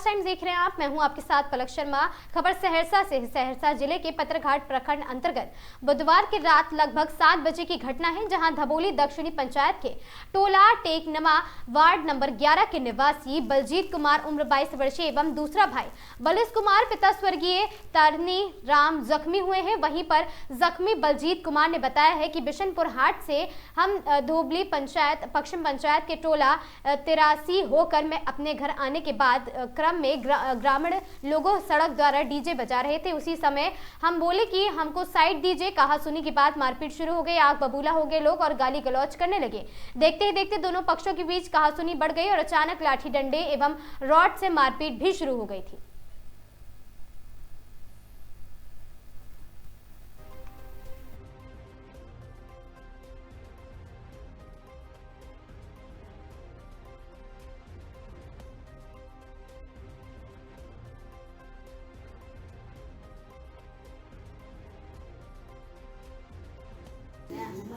Times देख रहे हैं आप। मैं हूं आपके साथ पलक शर्मा। खबर सहरसा से। सहरसा जिले के पत्रघाट प्रखंड अंतर्गत बुधवार की रात लगभग 7 बजे की घटना है, जहां धबोली दक्षिणी पंचायत के टोला टेकनमा वार्ड नंबर 11 के निवासी बलजीत कुमार उम्र 22 वर्षीय एवं दूसरा भाई बलिस कुमार पिता स्वर्गीय तारनी राम जख्मी हुए हैं। वहीं पर जख्मी बलजीत कुमार ने बताया है कि बिशनपुर हाट से हम धोबली पंचायत पश्चिम पंचायत के टोला 83 होकर मैं अपने घर आने के बाद क्रम में ग्रामीण लोगों सड़क द्वारा डीजे बजा रहे थे। उसी समय हम बोले कि हमको साइड दीजिए। कहा सुनी की बात मारपीट शुरू हो गई। आग बबूला हो गए लोग और गाली गलौज करने लगे। देखते ही देखते दोनों पक्षों के बीच कहासुनी बढ़ गई और अचानक लाठी डंडे एवं रॉड से मारपीट भी शुरू हो गई थी।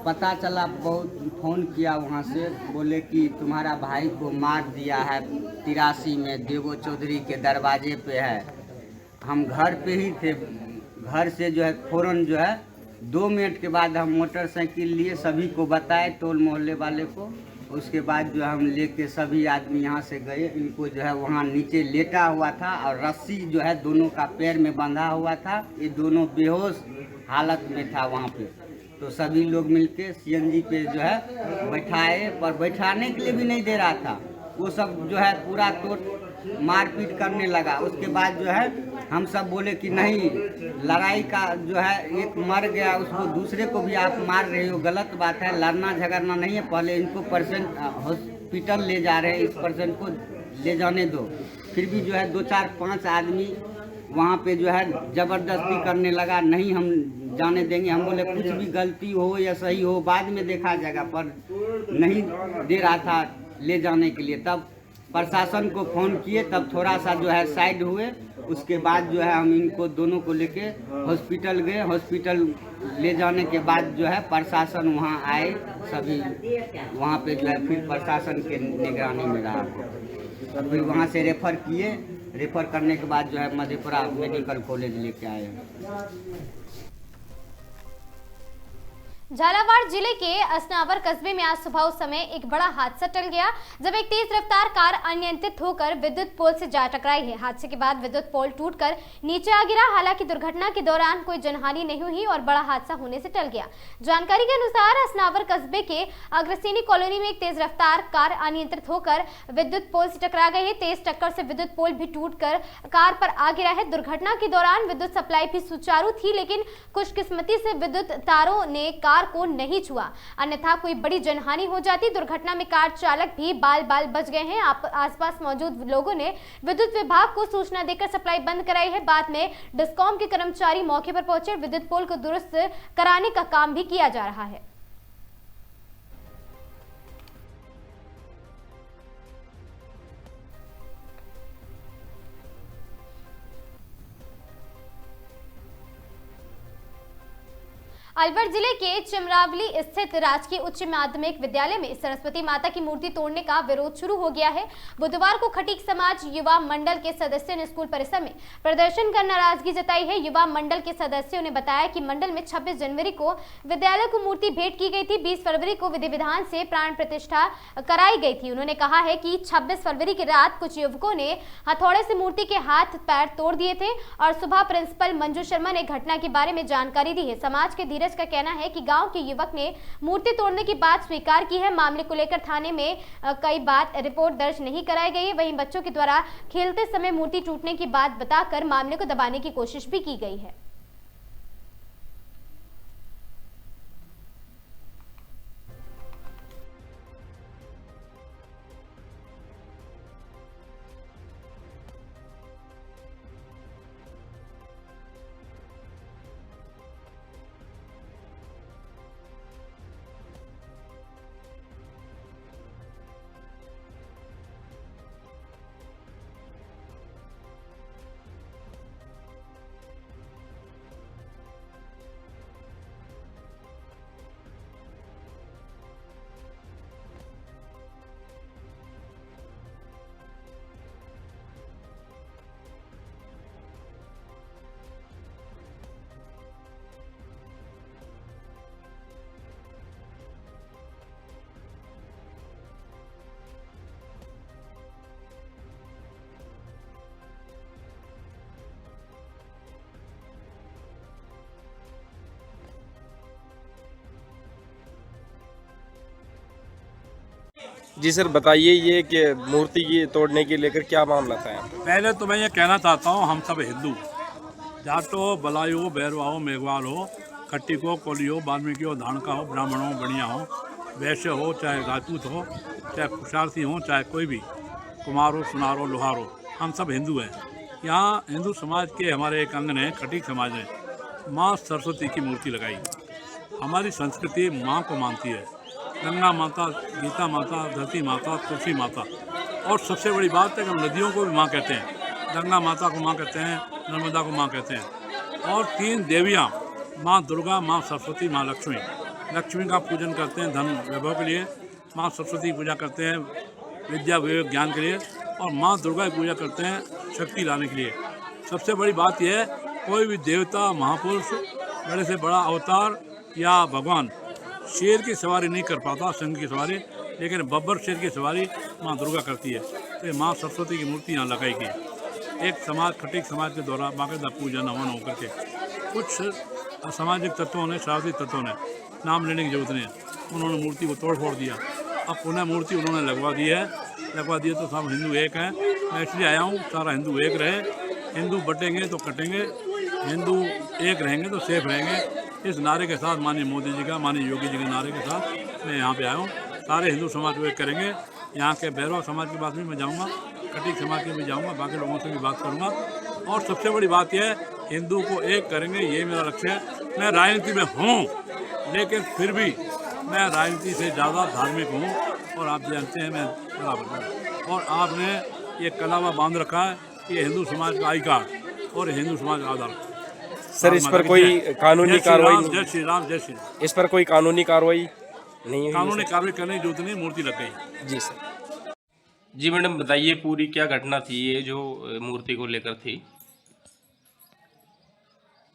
पता चला, बहुत फ़ोन किया वहाँ से, बोले कि तुम्हारा भाई को मार दिया है 83 में देवो चौधरी के दरवाजे पे है। हम घर पे ही थे। घर से जो है फ़ौरन जो है 2 मिनट के बाद हम मोटरसाइकिल लिए, सभी को बताए, टोल मोहल्ले वाले को। उसके बाद जो हम लेके सभी आदमी यहाँ से गए। इनको जो है वहाँ नीचे लेटा हुआ था और रस्सी जो है दोनों का पैर में बंधा हुआ था। ये दोनों बेहोश हालत में था वहाँ पे। तो सभी लोग मिलके सीएनजी पे जो है बैठाए, पर बैठाने के लिए भी नहीं दे रहा था। वो सब जो है पूरा तोड़ मारपीट करने लगा। उसके बाद जो है हम सब बोले कि नहीं, लड़ाई का जो है एक मर गया, उसको दूसरे को भी आप मार रहे हो, गलत बात है। लड़ना झगड़ना नहीं है। पहले इनको पेशेंट हॉस्पिटल ले जा रहे हैं, इस पेशेंट को ले जाने दो। फिर भी जो है 2 4 5 आदमी वहाँ पे जो है ज़बरदस्ती करने लगा। नहीं, हम जाने देंगे। हम बोले कुछ भी गलती हो या सही हो बाद में देखा जाएगा, पर नहीं दे रहा था ले जाने के लिए। तब प्रशासन को फ़ोन किए, तब थोड़ा सा जो है साइड हुए। उसके बाद जो है हम इनको दोनों को लेके हॉस्पिटल गए। हॉस्पिटल ले जाने के बाद जो है प्रशासन वहाँ आए, सभी वहाँ पे जो है फिर प्रशासन के निगरानी में रहा। तब फिर वहाँ से रेफ़र किए। रेफ़र करने के बाद जो है मधेपुरा मेडिकल कॉलेज लेके आए। झालावाड़ जिले के असनावर कस्बे में आज सुबह उस समय एक बड़ा हादसा टल गया, जब एक तेज रफ्तार कार अनियंत्रित होकर विद्युत पोल से जा टकराई है। हादसे के बाद विद्युत पोल टूटकर नीचे आ गिरा। हालांकि दुर्घटना के दौरान कोई जनहानि नहीं हुई और बड़ा हादसा होने से टल गया। जानकारी के अनुसार असनावर कस्बे के अग्रसेनी कॉलोनी में एक तेज रफ्तार कार अनियंत्रित होकर विद्युत पोल से टकरा गई है। तेज टक्कर से विद्युत पोल भी टूटकर कार पर आ गिरा है। दुर्घटना के दौरान विद्युत सप्लाई भी सुचारू थी, लेकिन खुशकिस्मती से विद्युत तारों ने कार को नहीं छुआ, अन्यथा कोई बड़ी जनहानि हो जाती। दुर्घटना में कार चालक भी बाल बाल बच गए हैं। आसपास मौजूद लोगों ने विद्युत विभाग को सूचना देकर सप्लाई बंद कराई है। बाद में डिस्कॉम के कर्मचारी मौके पर पहुंचे। विद्युत पोल को दुरुस्त कराने का काम भी किया जा रहा है। अलवर जिले के चिमरावली स्थित राजकीय उच्च माध्यमिक विद्यालय में सरस्वती माता की मूर्ति तोड़ने का विरोध शुरू हो गया है। बुधवार को खटीक समाज युवा मंडल के सदस्यों ने स्कूल परिसर में प्रदर्शन कर नाराजगी जताई है। युवा मंडल के सदस्यों ने बताया कि मंडल में 26 जनवरी को विद्यालय को मूर्ति भेंट की गई थी। 20 फरवरी को विधि विधान से प्राण प्रतिष्ठा कराई गई थी। उन्होंने कहा है कि 26 फरवरी की रात कुछ युवकों ने हथौड़े से मूर्ति के हाथ पैर तोड़ दिए थे और सुबह प्रिंसिपल मंजू शर्मा ने घटना के बारे में जानकारी दी है। समाज के धीरज का कहना है कि गांव के युवक ने मूर्ति तोड़ने की बात स्वीकार की है। मामले को लेकर थाने में कई बार रिपोर्ट दर्ज नहीं कराई गई है। वहीं बच्चों के द्वारा खेलते समय मूर्ति टूटने की बात बताकर मामले को दबाने की कोशिश भी की गई है। जी सर, बताइए ये कि मूर्ति की तोड़ने के लेकर क्या मामला था यहाँ पे? पहले तो मैं ये कहना चाहता हूँ, हम सब हिंदू, जाटो बलाई हो, बैरवा हो, मेघवाल हो, खट्टिक हो, कोली हो, वाल्मीकि हो, धानका हो, ब्राह्मण हो, बनिया हो, वैश्य हो, चाहे राजपूत हो, चाहे कुशार्थी हो, चाहे कोई भी कुमार हो, सुनार हो, लोहार हो, हम सब हिंदू हैं। यहाँ हिंदू समाज के हमारे एक अंग ने, खटीक समाज ने, माँ सरस्वती की मूर्ति लगाई। हमारी संस्कृति माँ को मानती है, गंगा माता, गीता माता, धरती माता, तुलसी माता, और सबसे बड़ी बात है कि हम नदियों को भी माँ कहते हैं। गंगा माता को माँ कहते हैं, नर्मदा को माँ कहते हैं। और 3 देवियाँ, माँ दुर्गा, माँ सरस्वती, माँ लक्ष्मी। लक्ष्मी का पूजन करते हैं धन वैभव के लिए, माँ सरस्वती की पूजा करते हैं विद्या विवेक ज्ञान के लिए, और माँ दुर्गा की पूजा करते हैं शक्ति लाने के लिए। सबसे बड़ी बात यह है, कोई भी देवता, महापुरुष, बड़े से बड़ा अवतार या भगवान शेर की सवारी नहीं कर पाता, सिंह की सवारी, लेकिन बब्बर शेर की सवारी माँ दुर्गा करती है। तो ये माँ सरस्वती की मूर्ति यहाँ लगाई गई। एक समाज, खटीक समाज के द्वारा बाकायदा पूजन हवन होकर के, कुछ असामाजिक तत्वों ने, शरारती तत्वों ने, नाम लेने की जरूरत नहीं है, उन्होंने मूर्ति को तोड़ फोड़ दिया। अब पुनः मूर्ति उन्होंने लगवा दी है, तो सब हिंदू एक हैं। मैं इसलिए आया हूँ, सारा हिंदू एक रहे। हिंदू बटेंगे तो कटेंगे, हिंदू एक रहेंगे तो सेफ रहेंगे। इस नारे के साथ, माननीय मोदी जी का, माननीय योगी जी के नारे के साथ मैं यहाँ पे आया हूँ। सारे हिंदू समाज को एक करेंगे। यहाँ के भैरव समाज के पास भी मैं जाऊँगा, खटीक समाज के भी जाऊँगा, बाकी लोगों से भी बात करूँगा। और सबसे बड़ी बात यह है, हिंदू को एक करेंगे, ये मेरा लक्ष्य है। मैं राजनीति में हूँ, लेकिन फिर भी मैं राजनीति से ज़्यादा धार्मिक हूँ, और आप जानते हैं मैं बराबर हूँ। और आपने ये कलावा बांध रखा है, ये हिंदू समाज का आई कार्ड और हिंदू समाज का आधार। सर, इस पर कोई कानूनी कार्रवाई नहीं? जय श्री राम, जय श्री राम। इस पर कोई कानूनी कार्रवाई नहीं हुई? कानूनी कार्रवाई करने की जरूरत नहीं, मूर्ति लग गई। जी सर। जी मैडम, बताइए पूरी क्या घटना थी ये जो मूर्ति को लेकर थी?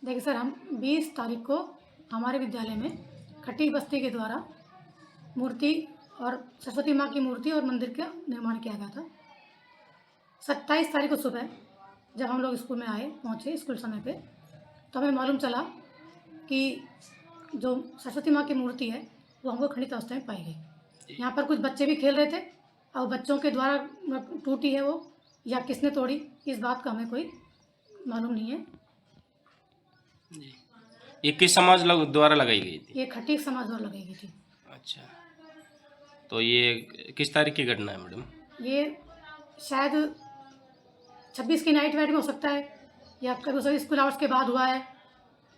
देखिए सर, हम 20 तारीख को हमारे विद्यालय में खटीक बस्ती के द्वारा मूर्ति और सरस्वती माँ की मूर्ति और मंदिर का निर्माण किया गया था। 27 तारीख को सुबह जब हम लोग स्कूल में पहुँचे स्कूल समय पे, तो हमें मालूम चला कि जो सरस्वती माँ की मूर्ति है वो हमको खंडित अवस्था में पाई गई। यहाँ पर कुछ बच्चे भी खेल रहे थे, और बच्चों के द्वारा टूटी है वो, या किसने तोड़ी, इस बात का हमें कोई मालूम नहीं है। ये किस समाज द्वारा लगाई गई थी? ये खटीक समाज द्वारा लगाई गई थी। अच्छा, तो ये किस तारीख की घटना है मैडम? ये शायद 26 की नाइट वाइट में हो सकता है, या कभी सभी स्कूल आवर्स के बाद हुआ है,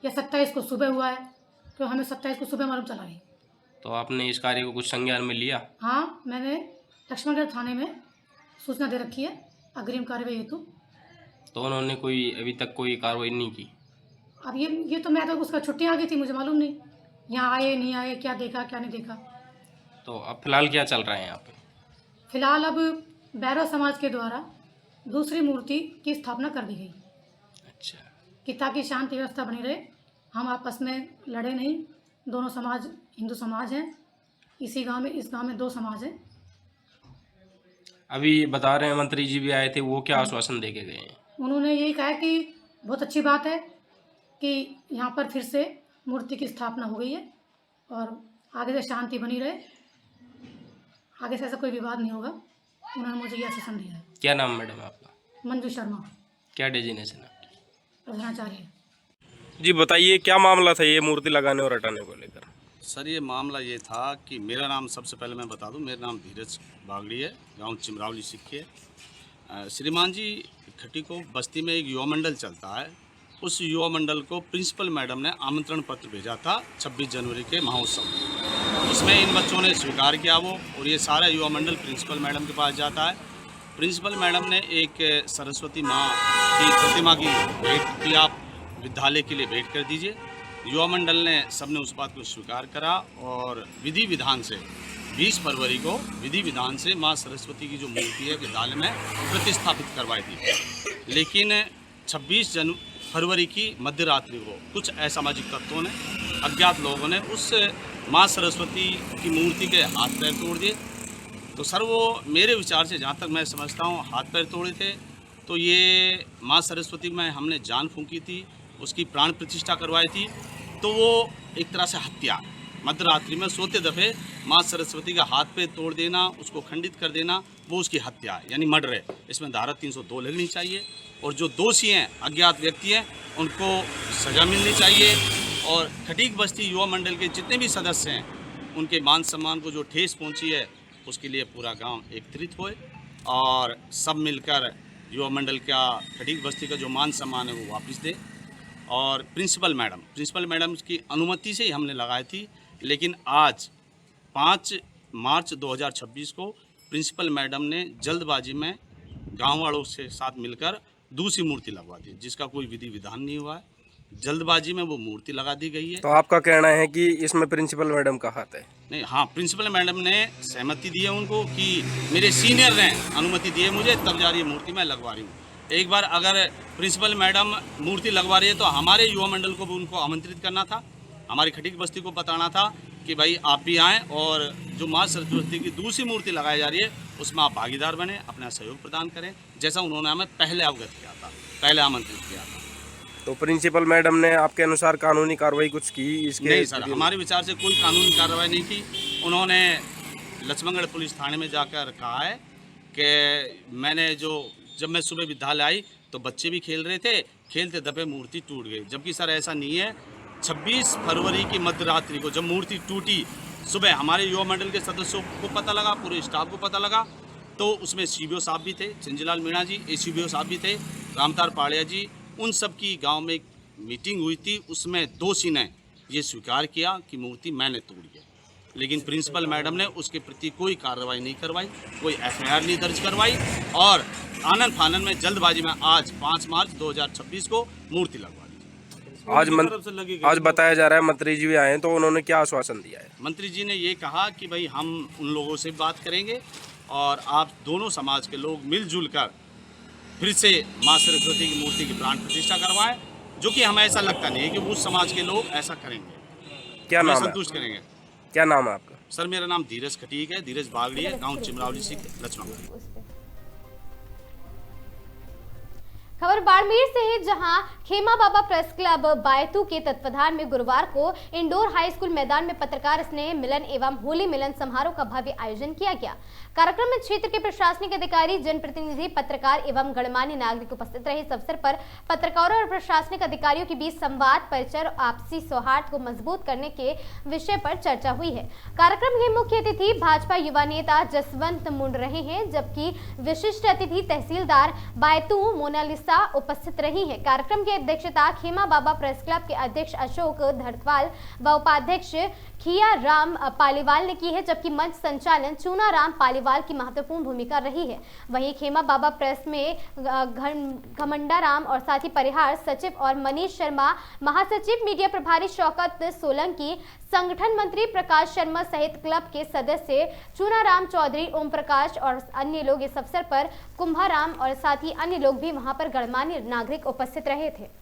या 27 को सुबह हुआ है। तो हमें 27 को सुबह मालूम चला है। तो आपने इस कार्य को कुछ संज्ञान में लिया? हाँ, मैंने लक्ष्मणगढ़ थाने में सूचना दे रखी है अग्रिम कार्रवाई हेतु। तो उन्होंने कोई अभी तक कोई कार्रवाई नहीं की? अब ये तो मैं तो उसका छुट्टियाँ आ गई थी, मुझे मालूम नहीं यहाँ आए नहीं आए, क्या देखा क्या नहीं देखा। तो अब फिलहाल क्या चल रहा है यहाँ पे? फिलहाल अब भैरव समाज के द्वारा दूसरी मूर्ति की स्थापना कर दी गई। अच्छा, कि ताकि शांति व्यवस्था बनी रहे, हम आपस में लड़े नहीं। दोनों समाज हिंदू समाज हैं, इस गांव में 2 समाज हैं। अभी बता रहे हैं मंत्री जी भी आए थे, वो क्या आश्वासन दे के गए हैं? उन्होंने यही कहा कि बहुत अच्छी बात है कि यहाँ पर फिर से मूर्ति की स्थापना हो गई है, और आगे से शांति बनी रहे, आगे से ऐसा कोई विवाद नहीं होगा। उन्होंने मुझे ये आश्वासन दिया है। क्या नाम मैडम आपका? मंजू शर्मा, क्या डेजिग्नेशन आपकी? प्रधानाचार्य। जी बताइए, क्या मामला था ये मूर्ति लगाने और हटाने को लेकर? सर, ये मामला ये था कि मेरा नाम, सबसे पहले मैं बता दूं, मेरा नाम धीरज बागड़ी है, गांव चिमरावली सिक्के। श्रीमान जी, खटीको बस्ती में एक युवा मंडल चलता है। उस युवा मंडल को प्रिंसिपल मैडम ने आमंत्रण पत्र भेजा था 26 जनवरी के महोत्सव। उसमें इन बच्चों ने स्वीकार किया वो, और ये सारा युवा मंडल प्रिंसिपल मैडम के पास जाता है। प्रिंसिपल मैडम ने एक सरस्वती माँ की प्रतिमा की भेंट की, आप विद्यालय के लिए भेंट कर दीजिए। युवा मंडल ने सबने उस बात को स्वीकार करा, और विधि विधान से 20 फरवरी को विधि विधान से माँ सरस्वती की जो मूर्ति है विद्यालय में प्रतिस्थापित करवाई थी। लेकिन 26 फरवरी की मध्य रात्रि को कुछ असामाजिक तत्वों ने, अज्ञात लोगों ने उस माँ सरस्वती की मूर्ति के हाथ पैर तोड़ दिए। तो सर, वो मेरे विचार से, जहाँ तक मैं समझता हूँ, हाथ पैर तोड़े थे। तो ये माँ सरस्वती में हमने जान फूंकी थी, उसकी प्राण प्रतिष्ठा करवाई थी, तो वो एक तरह से हत्या। मध्य रात्रि में सोते दफे माँ सरस्वती का हाथ पे तोड़ देना, उसको खंडित कर देना, वो उसकी हत्या है, यानी मर्डर है। इसमें धारा 302 लगनी चाहिए और जो दोषी हैं, अज्ञात व्यक्ति हैं, उनको सज़ा मिलनी चाहिए। और खटीक बस्ती युवा मंडल के जितने भी सदस्य हैं, उनके मान सम्मान को जो ठेस पहुंची है, उसके लिए पूरा गांव एकत्रित होए और सब मिलकर युवा मंडल का खटीक बस्ती का जो मान सम्मान है वो वापस दे। और प्रिंसिपल मैडम की अनुमति से ही हमने लगाई थी, लेकिन आज 5 मार्च 2026 को प्रिंसिपल मैडम ने जल्दबाजी में गांव वालों से साथ मिलकर दूसरी मूर्ति लगवा दी, जिसका कोई विधि विधान नहीं हुआ है। जल्दबाजी में वो मूर्ति लगा दी गई है। तो आपका कहना है कि इसमें प्रिंसिपल मैडम का हाथ है? नहीं, हाँ, प्रिंसिपल मैडम ने सहमति दी है उनको कि मेरे सीनियर ने अनुमति दी है मुझे, तब जा रही है मूर्ति मैं लगवा रही हूँ। एक बार अगर प्रिंसिपल मैडम मूर्ति लगवा रही है तो हमारे युवा मंडल को भी उनको आमंत्रित करना था, हमारी खटीक बस्ती को बताना था कि भाई आप भी आएँ और जो माँ सरस्वती की दूसरी मूर्ति लगाई जा रही है उसमें आप भागीदार बने, अपना सहयोग प्रदान करें, जैसा उन्होंने हमें पहले अवगत किया था, पहले आमंत्रित किया था। तो प्रिंसिपल मैडम ने आपके अनुसार कानूनी कार्रवाई कुछ की इसके? नहीं सर, हमारे विचार से कोई कानूनी कार्रवाई नहीं की। उन्होंने लक्ष्मणगढ़ पुलिस थाने में जाकर कहा है कि मैंने जब मैं सुबह विद्यालय आई तो बच्चे भी खेल रहे थे, खेलते दबे मूर्ति टूट गई, जबकि सर ऐसा नहीं है। 26 फरवरी की मध्य रात्रि को जब मूर्ति टूटी, सुबह हमारे युवा मंडल के सदस्यों को पता लगा, पूरे स्टाफ को पता लगा, तो उसमें सीबीओ साहब भी थे, चिंजीलाल मीणा जी, एसीबीओ साहब भी थे, रामतार पाड़िया जी, उन सब की गांव में एक मीटिंग हुई थी। उसमें दोषी ने ये स्वीकार किया कि मूर्ति मैंने तोड़ी है, लेकिन प्रिंसिपल मैडम ने उसके प्रति कोई कार्रवाई नहीं करवाई, कोई एफआईआर नहीं दर्ज करवाई और आनंद फानन में जल्दबाजी में आज 5 मार्च 2026 को मूर्ति लगवा दी। आज बताया जा रहा है मंत्री जी भी आए हैं, तो उन्होंने क्या आश्वासन दिया है? मंत्री जी ने ये कहा कि भाई हम उन लोगों से बात करेंगे और आप दोनों समाज के लोग मिलजुल कर फिर से माँ सरस्वती की मूर्ति की प्राण प्रतिष्ठा करवाएं, जो कि हमें ऐसा लगता नहीं है कि उस समाज के लोग ऐसा करेंगे। क्या नाम है? संतुष्ट करेंगे। क्या नाम है आपका? सर, मेरा नाम धीरज खटीक है, धीरज बागड़ी है, गांव चिमरावली से लक्ष्मणगढ़। खबर बाड़मेर से है, जहां खेमा बाबा प्रेस क्लब बायतू के तत्वाधान में गुरुवार को इंडोर हाई स्कूल मैदान में पत्रकार स्नेह मिलन एवं होली मिलन समारोह का भव्य आयोजन किया गया। कार्यक्रम में क्षेत्र के प्रशासनिक अधिकारी, जनप्रतिनिधि, पत्रकार एवं गणमान्य नागरिक उपस्थित रहे। इस अवसर पर पत्रकारों और प्रशासनिक अधिकारियों के बीच संवाद, परिचय और आपसी सौहार्द को मजबूत करने के विषय पर चर्चा हुई है। कार्यक्रम के मुख्य अतिथि भाजपा युवा नेता जसवंत मुंड रहे हैं, जबकि विशिष्ट अतिथि तहसीलदार बायतू मोनालिसा उपस्थित रही है। कार्यक्रम की अध्यक्षता खेमा बाबा प्रेस क्लब के अध्यक्ष अशोक धड़कवाल व उपाध्यक्ष खिया राम पालीवाल ने की है, जबकि मंच संचालन चूना राम पालीवाल की महत्वपूर्ण भूमिका रही है। वहीं खेमा बाबा प्रेस में घमंडा राम और साथी परिहार सचिव और मनीष शर्मा महासचिव, मीडिया प्रभारी शौकत सोलंकी, संगठन मंत्री प्रकाश शर्मा सहित क्लब के सदस्य चूना राम चौधरी, ओम प्रकाश और अन्य लोग इस अवसर पर कुंभाराम और साथ ही अन्य लोग भी वहां पर गणमान्य नागरिक उपस्थित रहे थे।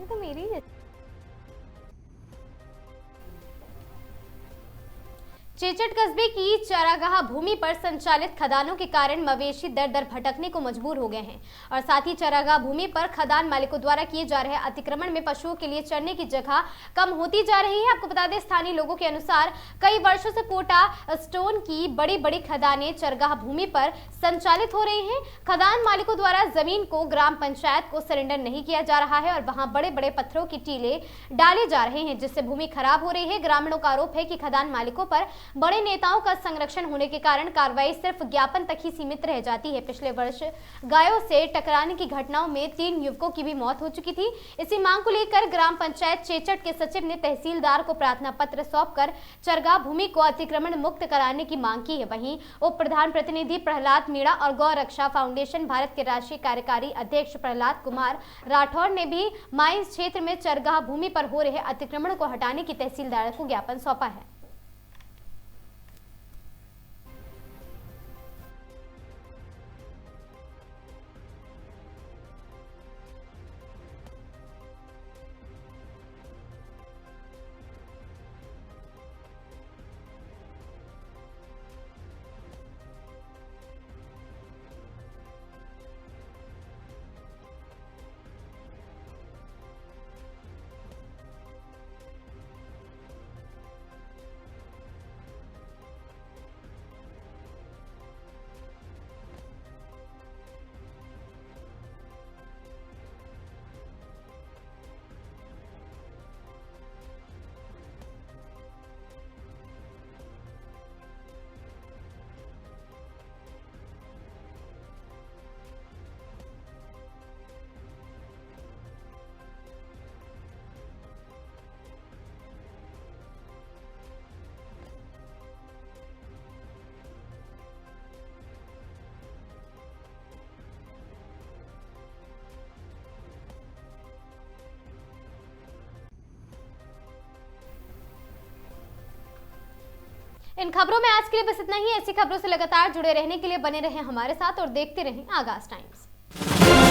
है तो मेरी है। चेचट कस्बे की चारागाह भूमि पर संचालित खदानों के कारण मवेशी दर दर भटकने को मजबूर हो गए हैं और साथ ही चारागाह भूमि पर खदान मालिकों द्वारा किए जा रहे अतिक्रमण में पशुओं के लिए चरने की जगह कम होती जा रही है। आपको बता दें, स्थानीय लोगों के अनुसार कई वर्षों से पोटा स्टोन की बड़ी बड़ी खदानें चारागाह भूमि पर संचालित हो रही हैं। खदान मालिकों द्वारा जमीन को ग्राम पंचायत को सरेंडर नहीं किया जा रहा है और वहां बड़े बड़े पत्थरों की टीले डाले जा रहे हैं, जिससे भूमि खराब हो रही है। ग्रामीणों का आरोप है कि खदान मालिकों पर बड़े नेताओं का संरक्षण होने के कारण कार्रवाई सिर्फ ज्ञापन तक ही सीमित रह जाती है। पिछले वर्ष गायों से टकराने की घटनाओं में 3 युवकों की भी मौत हो चुकी थी। इसी मांग को लेकर ग्राम पंचायत चेचट के सचिव ने तहसीलदार को प्रार्थना पत्र सौंपकर चरगाह भूमि को अतिक्रमण मुक्त कराने की मांग की है। वहीं उप प्रधान प्रतिनिधि प्रहलाद मीणा और गौ रक्षा फाउंडेशन भारत के राष्ट्रीय कार्यकारी अध्यक्ष प्रहलाद कुमार राठौर ने भी माइंस क्षेत्र में चरगाह भूमि पर हो रहे अतिक्रमण को हटाने की तहसीलदार को ज्ञापन सौंपा है। इन खबरों में आज के लिए बस इतना ही। ऐसी खबरों से लगातार जुड़े रहने के लिए बने रहें हमारे साथ और देखते रहें आगाज टाइम्स।